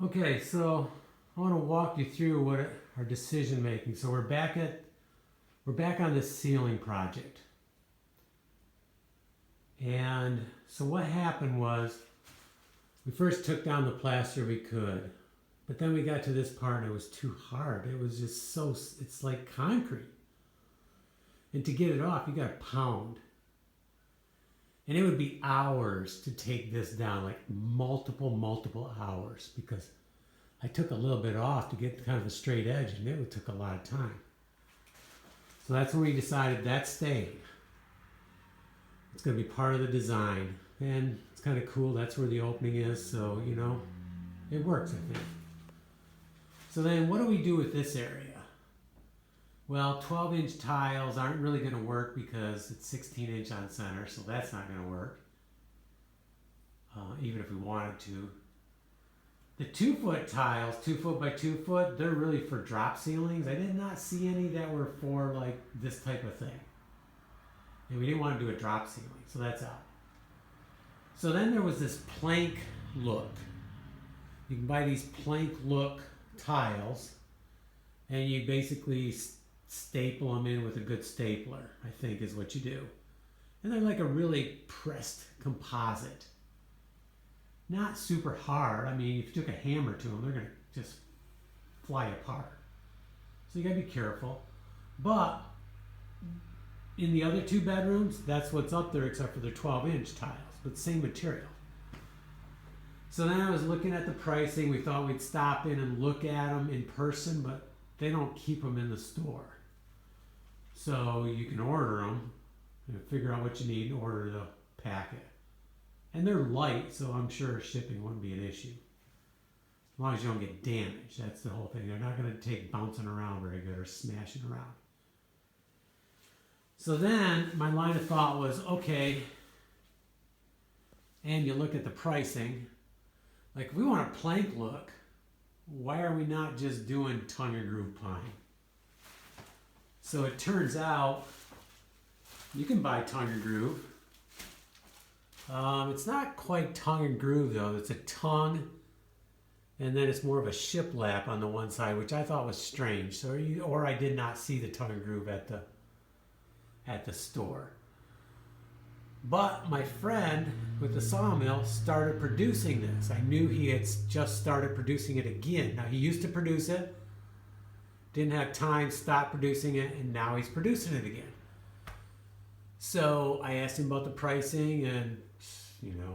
Okay, so I want to walk you through what our decision making. So we're back on this ceiling project. And so what happened was we first took down the plaster we could, but then we got to this part and it was too hard. It was just it's like concrete. And to get it off, you got to pound. And it would be hours to take this down, like multiple hours, because I took a little bit off to get kind of a straight edge, and it took a lot of time. So that's when we decided that stayed. It's going to be part of the design, and it's kind of cool. That's where the opening is, so it works, I think. So then, what do we do with this area? Well, 12-inch tiles aren't really going to work because it's 16-inch on center, so that's not going to work, even if we wanted to. The 2-foot tiles, 2 foot by 2 foot, they're really for drop ceilings. I did not see any that were for like this type of thing. And we didn't want to do a drop ceiling, so that's out. So then there was this plank look. You can buy these plank look tiles, and you basically staple them in with a good stapler, I think is what you do. And they're like a really pressed composite. Not super hard. I mean, if you took a hammer to them, they're going to just fly apart. So you got to be careful. But in the other 2 bedrooms, that's what's up there except for the 12-inch tiles, but same material. So then I was looking at the pricing. We thought we'd stop in and look at them in person, but they don't keep them in the store. So you can order them, figure out what you need, and order the packet. And they're light, so I'm sure shipping wouldn't be an issue. As long as you don't get damaged, that's the whole thing. They're not going to take bouncing around very good or smashing around. So then my line of thought was, okay, and you look at the pricing, like if we want a plank look, why are we not just doing tongue and groove pine? So it turns out you can buy tongue and groove. It's not quite tongue and groove though. It's a tongue, and then it's more of a shiplap on the one side, which I thought was strange. So, or I did not see the tongue and groove at the store. But my friend with the sawmill started producing this. I knew he had just started producing it again. Now he used to produce it, didn't have time, stopped producing it, and now he's producing it again. So I asked him about the pricing, and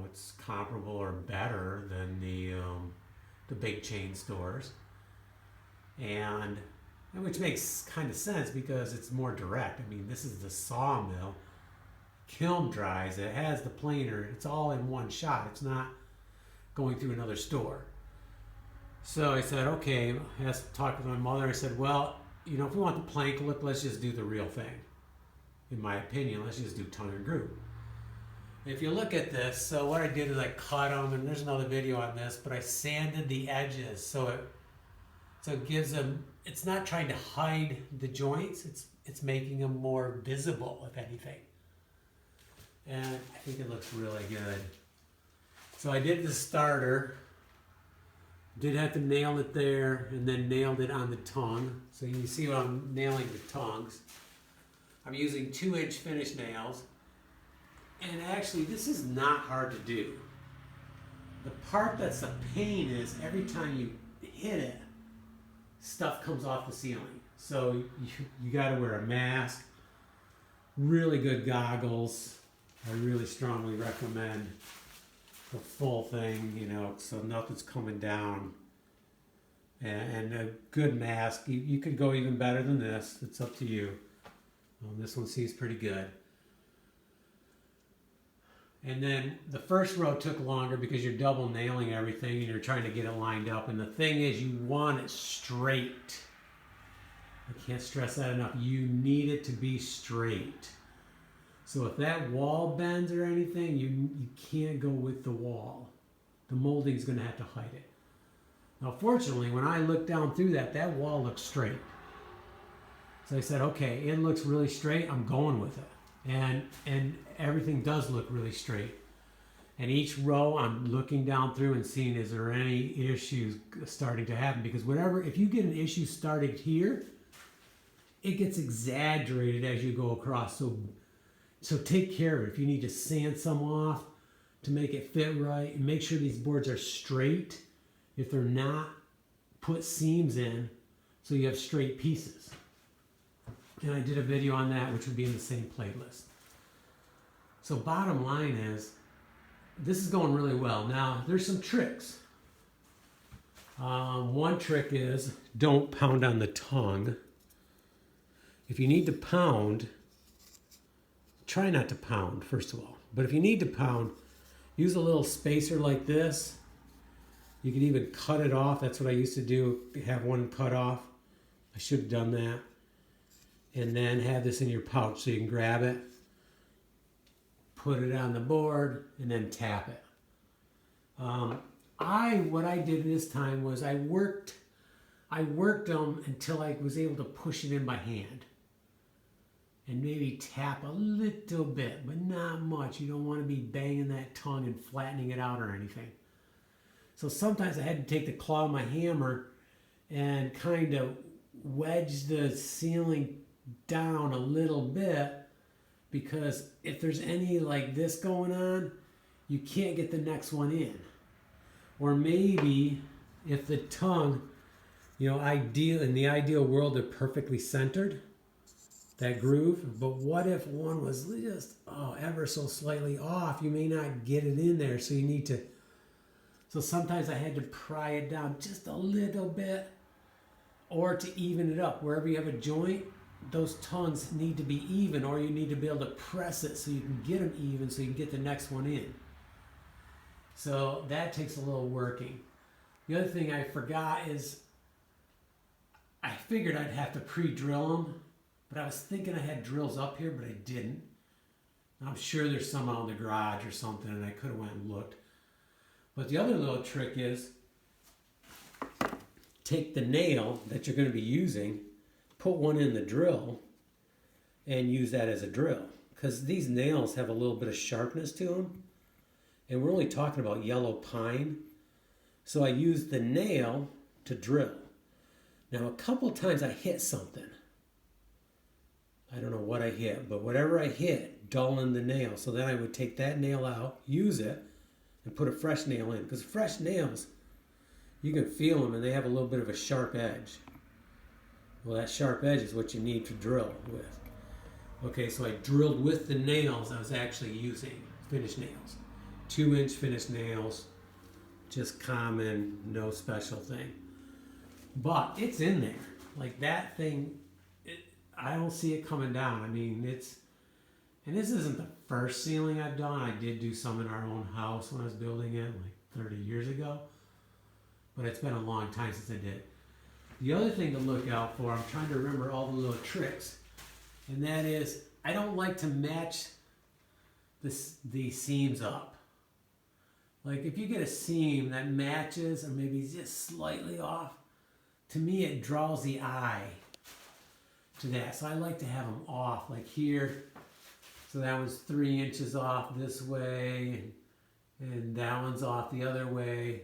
it's comparable or better than the big chain stores, and which makes kind of sense because it's more direct. I mean, this is the sawmill, kiln dries, it has the planer, it's all in one shot. It's not going through another store. So I said, okay, I talked with my mother. I said, well, if we want the plank look, let's just do the real thing. In my opinion, let's just do tongue and groove. If you look at this, so what I did is I cut them, and there's another video on this, but I sanded the edges so it gives them, it's not trying to hide the joints, it's making them more visible, if anything. And I think it looks really good. So I did the starter, did have to nail it there, and then nailed it on the tongue. So you see what I'm nailing the tongues. I'm using 2-inch finish nails. And actually, this is not hard to do. The part that's a pain is every time you hit it, stuff comes off the ceiling. So you got to wear a mask, really good goggles. I really strongly recommend the full thing, so nothing's coming down. And a good mask. You could go even better than this. It's up to you. This one seems pretty good. And then the first row took longer because you're double nailing everything and you're trying to get it lined up. And the thing is, you want it straight. I can't stress that enough. You need it to be straight. So if that wall bends or anything, you can't go with the wall. The molding's going to have to hide it. Now, fortunately, when I looked down through that wall looks straight. So I said, okay, it looks really straight. I'm going with it. And everything does look really straight. And each row I'm looking down through and seeing, is there any issues starting to happen? Because whatever, if you get an issue started here, it gets exaggerated as you go across. So take care of it. If you need to sand some off to make it fit right, and make sure these boards are straight. If they're not, put seams in so you have straight pieces. And I did a video on that, which would be in the same playlist. So bottom line is, this is going really well. Now, there's some tricks. One trick is, don't pound on the tongue. If you need to pound, try not to pound, first of all. But if you need to pound, use a little spacer like this. You can even cut it off. That's what I used to do, have one cut off. I should have done that. And then have this in your pouch so you can grab it, put it on the board, and then tap it. What I did this time was I worked them until I was able to push it in by hand. And maybe tap a little bit, but not much. You don't want to be banging that tongue and flattening it out or anything. So sometimes I had to take the claw of my hammer and kind of wedge the ceiling down a little bit, because if there's any like this going on, you can't get the next one in. Or maybe if the tongue, in the ideal world, they're perfectly centered, that groove. But what if one was just ever so slightly off? You may not get it in there, so you need to. So sometimes I had to pry it down just a little bit, or to even it up. Wherever you have a joint, those tongues need to be even, or you need to be able to press it so you can get them even, so you can get the next one in. So that takes a little working. The other thing I forgot is, I figured I'd have to pre-drill them, but I was thinking I had drills up here, but I didn't. I'm sure there's some out in the garage or something, and I could have went and looked. But the other little trick is, take the nail that you're going to be using, put one in the drill, and use that as a drill. Because these nails have a little bit of sharpness to them. And we're only talking about yellow pine. So I used the nail to drill. Now a couple times I hit something. I don't know what I hit, but whatever I hit dullened the nail. So then I would take that nail out, use it, and put a fresh nail in. Because fresh nails, you can feel them and they have a little bit of a sharp edge. Well, that sharp edge is what you need to drill with. Okay, so I drilled with the nails I was actually using, finished nails. 2-inch finished nails, just common, no special thing. But it's in there. Like that thing, I don't see it coming down. I mean, and this isn't the first ceiling I've done. I did do some in our own house when I was building it like 30 years ago. But it's been a long time since I did. The other thing to look out for, I'm trying to remember all the little tricks, and that is, I don't like to match the seams up. Like if you get a seam that matches or maybe just slightly off, to me it draws the eye to that. So I like to have them off, like here. So that one's 3 inches off this way, and that one's off the other way.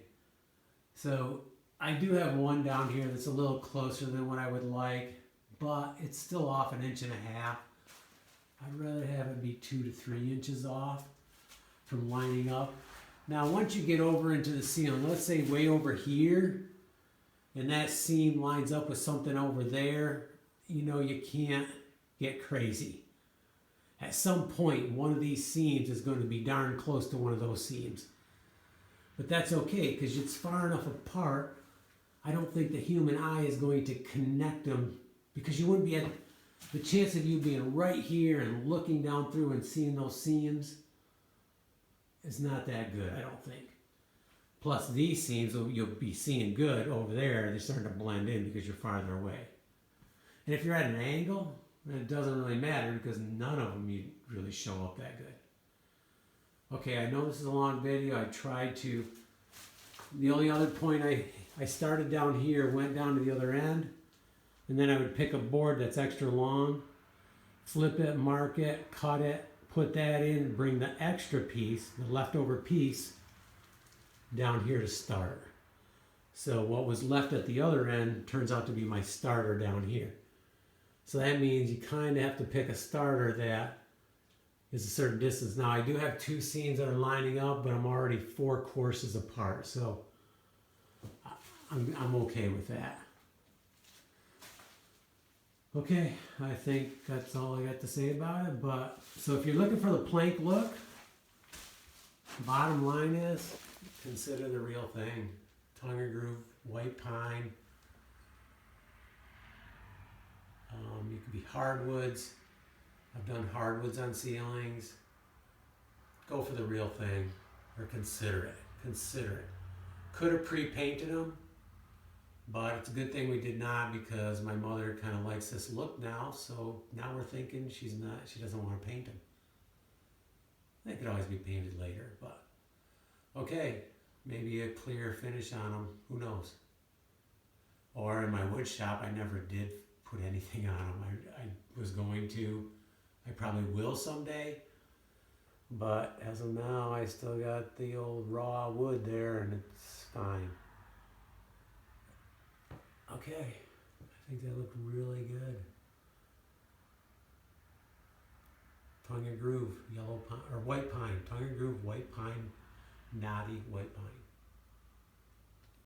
So I do have one down here that's a little closer than what I would like, but it's still off 1.5 inches. I'd rather have it be 2 to 3 inches off from lining up. Now, once you get over into the ceiling, let's say way over here, and that seam lines up with something over there, you can't get crazy. At some point, one of these seams is going to be darn close to one of those seams. But that's okay, because it's far enough apart. I don't think the human eye is going to connect them, because you wouldn't be at the chance of you being right here and looking down through and seeing those seams is not that good, I don't think. Plus these seams, you'll be seeing good over there. They're starting to blend in because you're farther away. And if you're at an angle, it doesn't really matter, because none of them you really show up that good. Okay, I know this is a long video. I tried to. The only other point, I started down here, went down to the other end, and then I would pick a board that's extra long, flip it, mark it, cut it, put that in and bring the extra piece, the leftover piece, down here to start. So what was left at the other end turns out to be my starter down here. So that means you kind of have to pick a starter that is a certain distance. Now I do have two seams that are lining up, but I'm already 4 courses apart, so I'm okay with that. Okay, I think that's all I got to say about it. But so if you're looking for the plank look, bottom line is consider the real thing. Tongue and groove, white pine. You could be hardwoods. I've done hardwoods on ceilings. Go for the real thing, or consider it. Consider it. Could have pre-painted them, but it's a good thing we did not, because my mother kind of likes this look now. So now we're thinking she doesn't want to paint them. They could always be painted later, but okay, maybe a clear finish on them. Who knows? Or in my wood shop, I never did put anything on them. I was going to. I probably will someday, but as of now, I still got the old raw wood there, and it's fine. Okay, I think they look really good. Tongue and groove, yellow pine, or white pine. Tongue and groove, white pine, knotty white pine.